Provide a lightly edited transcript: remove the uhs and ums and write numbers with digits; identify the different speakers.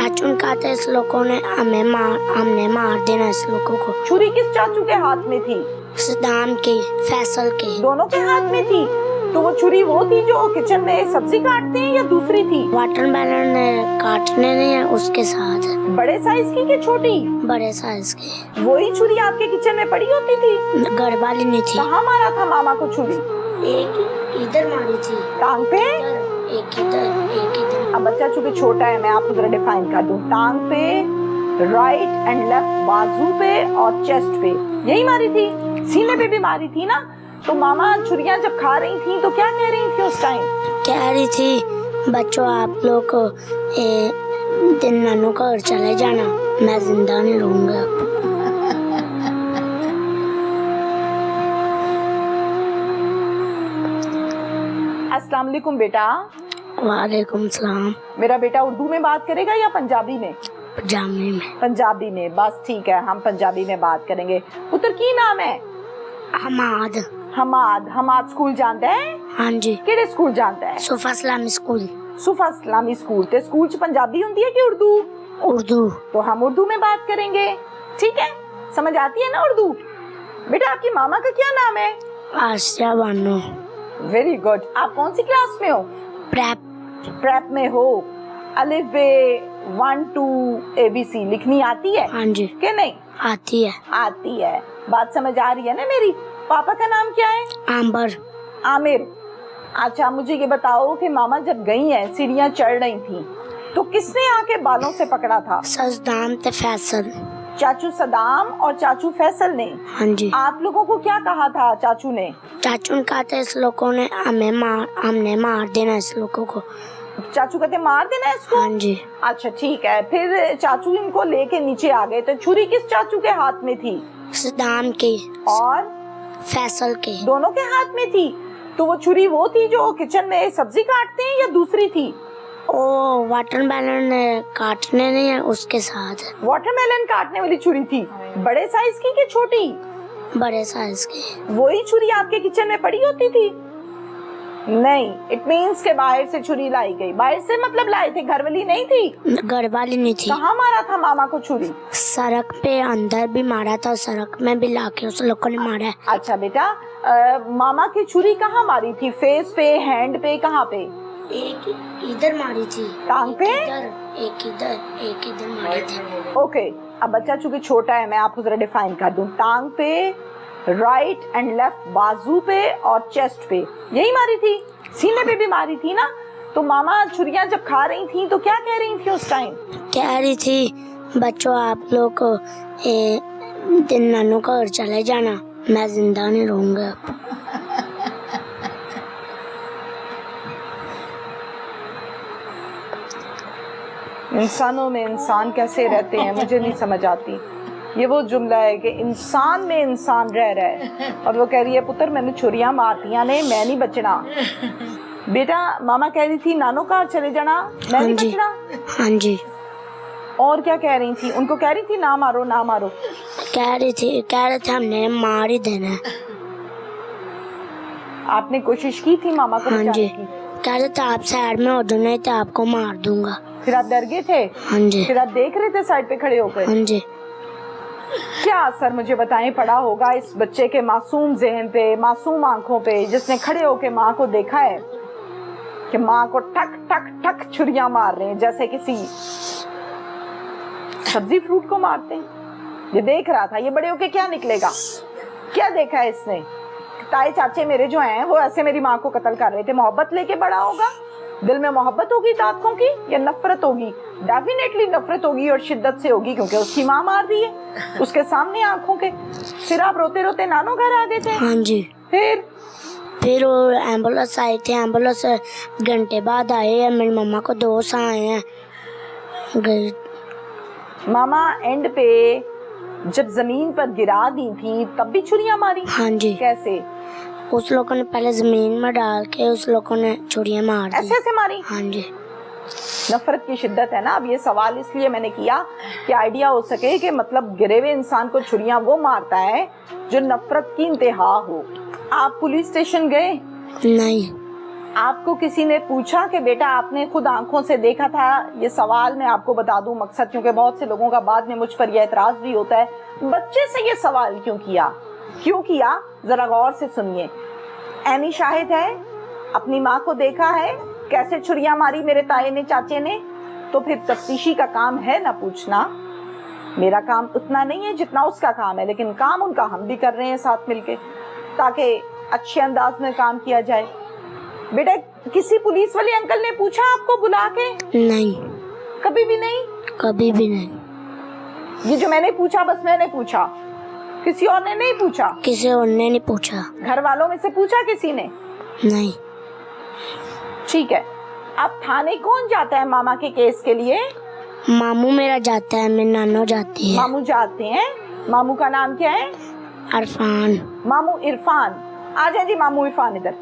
Speaker 1: चाचू कहते इस लोगों ने हमने मार देना इस लोगों को।
Speaker 2: छुरी किस चाचू के हाथ में थी?
Speaker 1: सद्दाम के, फैसल के।
Speaker 2: दोनों के हाथ में थी। तो वो छुरी वो थी जो किचन में सब्जी काटते हैं या दूसरी थी?
Speaker 1: वाटरमेलन काटने नहीं है उसके साथ।
Speaker 2: बड़े साइज की कि छोटी?
Speaker 1: बड़े साइज की।
Speaker 2: वही छुरी आपके किचन में पड़ी होती थी?
Speaker 1: घर वाली नहीं थी।
Speaker 2: कहाँ मारा था मामा को छुरी?
Speaker 1: एक इधर मारी थी
Speaker 2: टांग पे,
Speaker 1: एक इधर।
Speaker 2: अब बच्चा चूंकि छोटा है मैं आपको जरा डिफाइन कर दूं। टांग पे, राइट एंड लेफ्ट बाजू पे और चेस्ट पे, यही मारी थी। सीने पे भी मारी थी ना? तो मामा छुरियां जब खा रही थी तो क्या कह रही थी उस टाइम?
Speaker 1: कह रही थी बच्चों आप लोग दिन नानू का घर चले जाना, मैं जिंदा नहीं रहूंगा।
Speaker 2: अस्सलाम वालेकुम बेटा।
Speaker 1: वालेकुम सलाम।
Speaker 2: मेरा बेटा उर्दू में बात करेगा या पंजाबी में?
Speaker 1: पंजाबी में।
Speaker 2: पंजाबी में, बस ठीक है, हम पंजाबी में बात करेंगे। पुत्र की नाम है?
Speaker 1: हमाद।
Speaker 2: हमाद। हमाद स्कूल जानता है?
Speaker 1: हाँ जी।
Speaker 2: किहड़े स्कूल जानता है?
Speaker 1: सुफा इस्लामी स्कूल।
Speaker 2: सुफा इस्लामी स्कूल। ते स्कूल च पंजाबी होंदी है कि उर्दू?
Speaker 1: उर्दू।
Speaker 2: तो हम उर्दू में बात करेंगे, ठीक है? समझ आती है ना उर्दू? बेटा आपकी मामा का क्या नाम है?
Speaker 1: आसिया बानो।
Speaker 2: Very good. आप कौन सी क्लास में हो?
Speaker 1: प्रेप।
Speaker 2: प्रेप में हो। अलिफ बे 1 2 ABC लिखनी आती है?
Speaker 1: हाँ जी।
Speaker 2: कि नहीं?
Speaker 1: आती है।
Speaker 2: आती है। बात समझ आ रही है ना मेरी? पापा का नाम क्या है?
Speaker 1: आंबर।
Speaker 2: आमिर। अच्छा मुझे ये बताओ कि मामा जब गई हैं, सीढ़ियाँ चढ़ रही थी, तो किसने आके बालों से पकड़ा था?
Speaker 1: सद्दाम ते फैसल।
Speaker 2: चाचू सदाम और चाचू फैसल ने।
Speaker 1: हाँ जी।
Speaker 2: आप लोगों को क्या कहा था चाचू ने?
Speaker 1: चाचू कहते इस लोगों ने हमने मार देना इस लोगों को।
Speaker 2: चाचू कहते मार देना इसको?
Speaker 1: हाँ जी।
Speaker 2: अच्छा ठीक है। फिर चाचू इनको लेके नीचे आ गए, तो छुरी किस चाचू के हाथ में थी?
Speaker 1: सद्दाम के
Speaker 2: और
Speaker 1: फैसल के।
Speaker 2: दोनों के हाथ में थी। तो वो छुरी वो थी जो किचन में सब्जी काटते हैं या दूसरी थी?
Speaker 1: ओ वाटरमेलन काटने नहीं है उसके साथ।
Speaker 2: वाटरमेलन काटने वाली छुरी थी। बड़े साइज की कि छोटी?
Speaker 1: बड़े साइज की।
Speaker 2: वही छुरी आपके किचन में पड़ी होती थी? नहीं, इट मीन्स के बाहर से छुरी लाई गई। बाहर से मतलब लाए थे, घर वाली नहीं थी?
Speaker 1: घर वाली नहीं थी।
Speaker 2: कहाँ मारा था मामा को छुरी?
Speaker 1: सड़क पे अंदर भी मारा था, सड़क में भी लाके उस लोगों ने मारा है।
Speaker 2: अच्छा बेटा, मामा की छुरी कहाँ मारी थी? फेस पे, हैंड पे, कहाँ पे?
Speaker 1: एक इधर मारी थी।
Speaker 2: टांग पे?
Speaker 1: एक इधर मारी थी।
Speaker 2: ओके। अब बच्चा चूंकि छोटा है मैं आपको जरा डिफाइन कर दूं। टांग पे, राइट एंड लेफ्ट बाजू पे और चेस्ट पे, यही मारी थी। सीने पे भी मारी थी ना? तो मामा छुरियां जब खा रही थी तो क्या कह रही थी उस टाइम?
Speaker 1: कह रही थी बच्चों आप लोग दिन नानू का घर चले जाना, मैं जिंदा नहीं रहूंगा।
Speaker 2: इंसानों में इंसान कैसे रहते हैं मुझे नहीं समझ आती। ये वो जुमला है कि इंसान में इंसान रह रहा है, और वो कह रही है पुत्र मैंने छुरियां मारतियां ने, मैं नहीं बचना। बेटा मामा कह रही थी नानो घर चले जाना, मैं नहीं बचना।
Speaker 1: हाँ जी।
Speaker 2: और क्या कह रही थी? उनको कह रही थी ना मारो ना मारो?
Speaker 1: कह रहे थे हमने मार ही देना है।
Speaker 2: आपने कोशिश की थी मामा को
Speaker 1: बचाने
Speaker 2: की?
Speaker 1: कह रहे थे आप साइड में हो जाओ नहीं तो आपको मार दूंगा।
Speaker 2: फिर आप डर गए थे?
Speaker 1: हाँ जी।
Speaker 2: फिर आप देख रहे थे साइड पे खड़े होकर?
Speaker 1: हाँ जी।
Speaker 2: क्या असर मुझे बताएं पड़ा होगा इस बच्चे के मासूम जहन पे, मासूम आंखों पे, जिसने खड़े होके माँ को देखा है कि माँ को ठक ठक ठक छुरियां मार रहे हैं जैसे किसी सब्जी फ्रूट को मारते हैं। ये देख रहा था, ये बड़े होके क्या निकलेगा? क्या देखा है इसने? ताए चाचे मेरे जो हैं वो ऐसे मेरी माँ को कत्ल कर रहे थे। मोहब्बत लेके बड़ा होगा। दिल में मोहब्बत होगी दांतों की या नफरत होगी? डेफिनेटली नफरत होगी और शिद्दत से होगी, क्योंकि उसकी माँ मार दी है उसके सामने आंखों के। फिर आप रोते रोते नानो घर आ गए थे?
Speaker 1: हाँ जी।
Speaker 2: फिर
Speaker 1: वो एम्बुलेंस आई थी। एम्बुलेंस घंटे बाद आए हैं। मेरी मम्मा को 2 साल आए हैं।
Speaker 2: मामा एंड पे जब जमीन पर गिरा दी थी तब भी छुरियां मारी?
Speaker 1: हाँ जी।
Speaker 2: कैसे?
Speaker 1: उस लोगों ने पहले जमीन में डाल के उस लोगों ने छुरियां मार दी।
Speaker 2: ऐसे मारी?
Speaker 1: हाँ जी।
Speaker 2: नफरत की शिद्दत है ना। अब ये सवाल इसलिए मैंने किया कि आइडिया हो सके कि मतलब गिरे हुए इंसान को छुरियां वो मारता है जो नफरत की इंतहा हो। आप पुलिस स्टेशन गए?
Speaker 1: नहीं।
Speaker 2: आपको किसी ने पूछा कि बेटा आपने खुद आंखों से देखा था? ये सवाल मैं आपको बता दूं मकसद, क्योंकि बहुत से लोगों का बाद में मुझ पर यह एतराज भी होता है, बच्चे से ये सवाल क्यों किया? जरा गौर से सुनिए। ऐनी शाहिद है, अपनी माँ को देखा है कैसे छुरियां मारी मेरे ताए ने, चाचे ने, तो फिर तफ्तीशी का काम है ना पूछना। मेरा काम उतना नहीं है जितना उसका काम है, लेकिन काम उनका हम भी कर रहे हैं साथ मिलके, ताकि अच्छे अंदाज में काम किया जाए। बेटा किसी पुलिस वाले अंकल ने पूछा आपको बुला के?
Speaker 1: नहीं,
Speaker 2: कभी भी नहीं?
Speaker 1: कभी भी नहीं।
Speaker 2: ये जो मैंने पूछा बस मैंने पूछा, किसी और ने नहीं पूछा?
Speaker 1: किसी और ने नहीं पूछा।
Speaker 2: घर वालों में से पूछा किसी ने?
Speaker 1: नहीं।
Speaker 2: ठीक है, अब थाने कौन जाता है मामा के केस के लिए?
Speaker 1: मामू मेरा जाता है, मेरी नानो जाती है।
Speaker 2: मामू जाते हैं। मामू का नाम क्या है?
Speaker 1: इरफान।
Speaker 2: मामू इरफान। आ जाए जी मामू इरफान इधर।